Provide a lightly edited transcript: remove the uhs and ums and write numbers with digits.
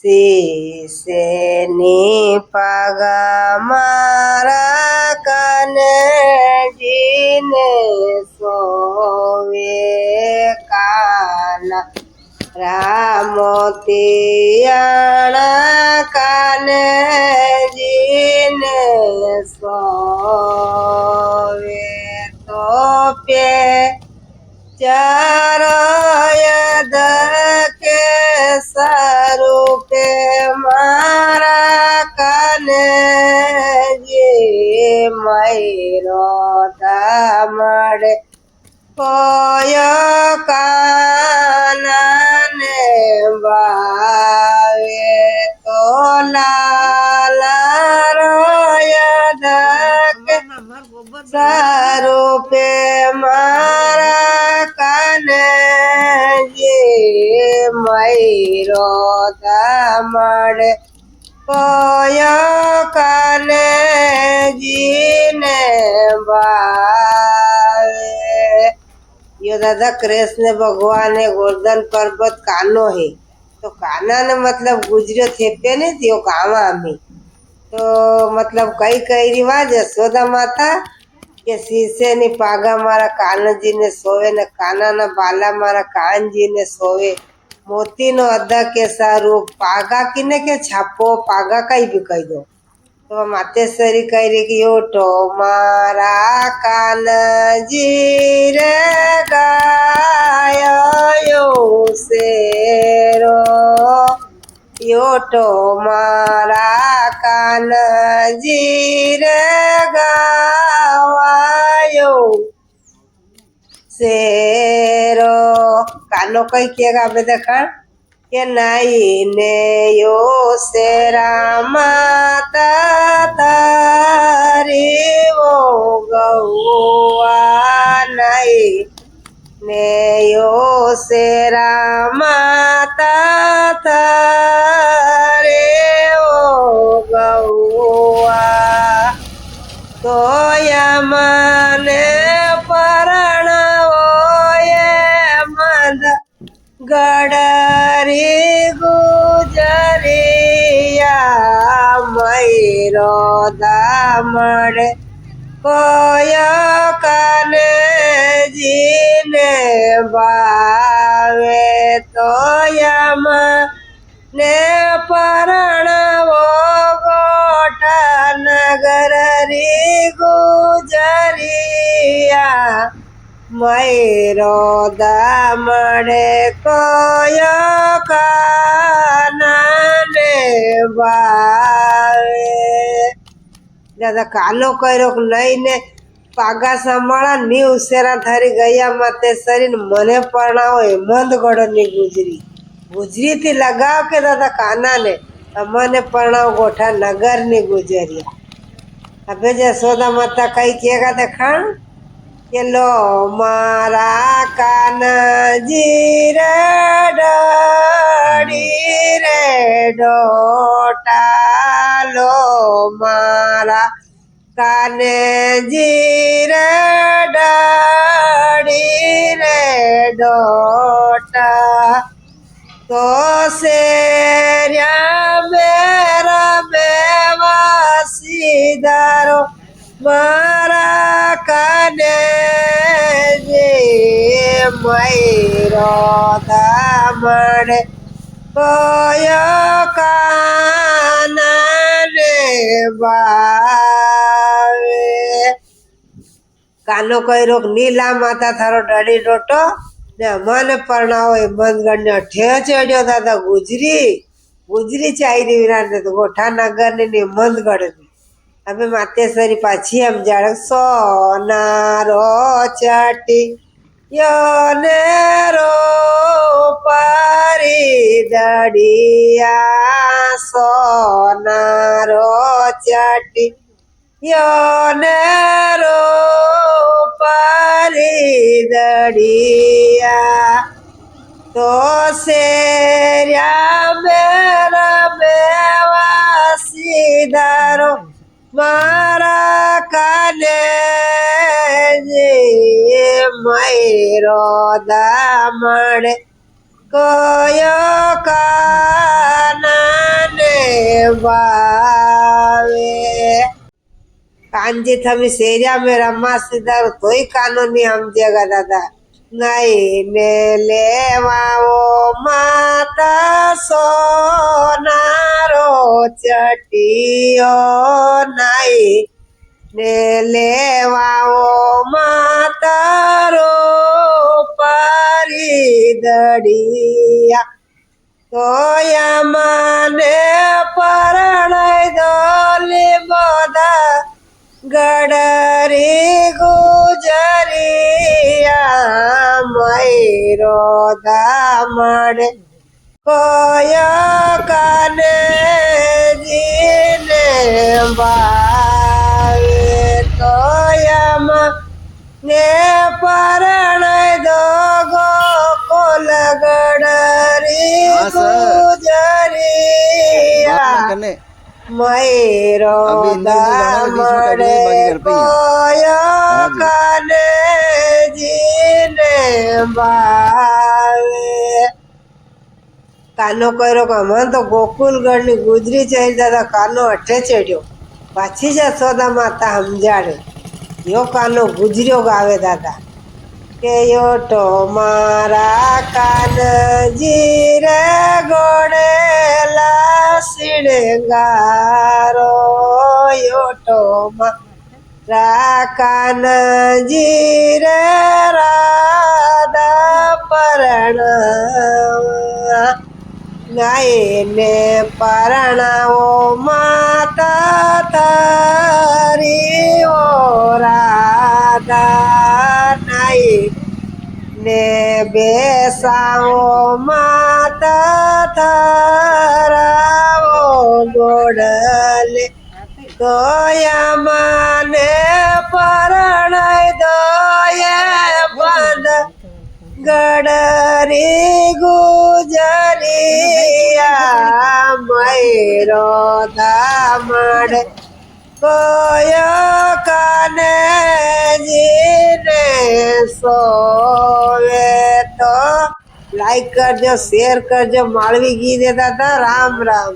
શીશેની પાગા મારા કાનજીને સોવે કાના રામોતિયાણા કાનજીને સોવે તો પે ચારયદ કે સ્વરૂપે મારા કાનજી મયરો મળે કોય કાનને વાવે તો લાલ રોયદ કે સ્વરૂપે મારા કાનજી મયરો મળે કોય કાનજીને વાવે। यो दादा कृष्ण भगवान है गोवर्धन पर्वत कानो है तो काना ने मतलब गुजरो थे पे ने थियो कावा में तो मतलब कई कई रिवाज यशोदा माता के शीशे ने पागा मारा कान जी ने सोवे ने काना ना बाला मारा कान जी ने सोवे मोती नो अद्दा के सारूप पागा किने के छापो पागा कई भी कही दो तो मातेश्वरी कह रही कि ओठो मारा कान जी रे गायो शेरो योटो मारा कान जी रे गावायो शेरो कानो कई किएगा आप देखा के नाई ने यो शेरा माता तारी वो गौआ नाई ने यो शेरा माता तारे वो गौआ तो यमने परणाओ ये मद गडरी गुजरिया मयरो दामड़े कोय कानजीने बावे तो यमने परणावो गोठा नगरी गुजरिया मयरो दामड़े कोय कानने बावे। दादा कानो कर्यो नहीं ने पागा संभाळा नी उसेरा थारी गया माते शरीर मने परणावो हेमंतगढ़ नी गुजरी गुजरी थी लगाव के दादा काना ने मने परणाव गोठा नगर नी गुजरिया। अबे यशोदा माता कई किएगा देखा के लो मारा काना जी रे डोडी रे डोटा लो मारा काने जी रे डोडी रे डोटा तो सेरिया मेरा बेवासी दारो मारा काने जी मयरो दामड़े कोय कानने बावे। कानो कोई रोक नीला माता थारो डड़ी डोटो ने मन परणाओ हेमंतगढ़ ने ठे चढ़ियो दादा गुजरी गुजरी चाही विराट तो गोठा नगर ने हेमंतगढ़ ने अबे मातेश्वरी पाछी हम जाड़ सोनारो चाटी यो नेरो पारी दड़िया सोनारो चाटी यो नेरो पारी दड़िया तो सेरिया मेरा बेवासी दारो मारा काने जी मयरो दामड़े कोयो काना बावे कांजी थमी सेरिया में रमा सीधा तोई कानो नहीं समझेगा दादा नहीं ने लेवाओ माता सोनारो चटियो नहीं ने लेवाओ मातारो परिदड़िया તોયા મને પરણાઈ દોલી બોધા ગડરી ગુજરિયા મયરો દામડે કોય કાને જીને બાવે તોયામાં ને પરણાઈ દો ગોકુલ ગડરી गुजरिया मयरो दामड़े कोयो काने जीने बावे कानो करो कमन तो गोकुलगढ़ ની ગુજરી ચાલી દાદા કાનો અઠે ચડ્યો પાછી જશોદા માતા સમજાડે યો કાનો ગુજર્યો ગાવે દાદા કે યોટો મારા કાનજી રે ગોળેલા શિણગારો યોટો મારા કાનજી રે રાધા પરણા ગાયને પરણાવો માતા તારી ઓ રાધા નાઈ ને બેસાવો માતા તારાવો ગોડલે તોયા મને પરણાઈ દોયે બંધ ગડરી ગુજરિયા મયરો દામડે કોયો કાને જીને સોવે તો લાઈક કરજો શેર કરજો માળવી ગીત દેતા હતા રામ રામ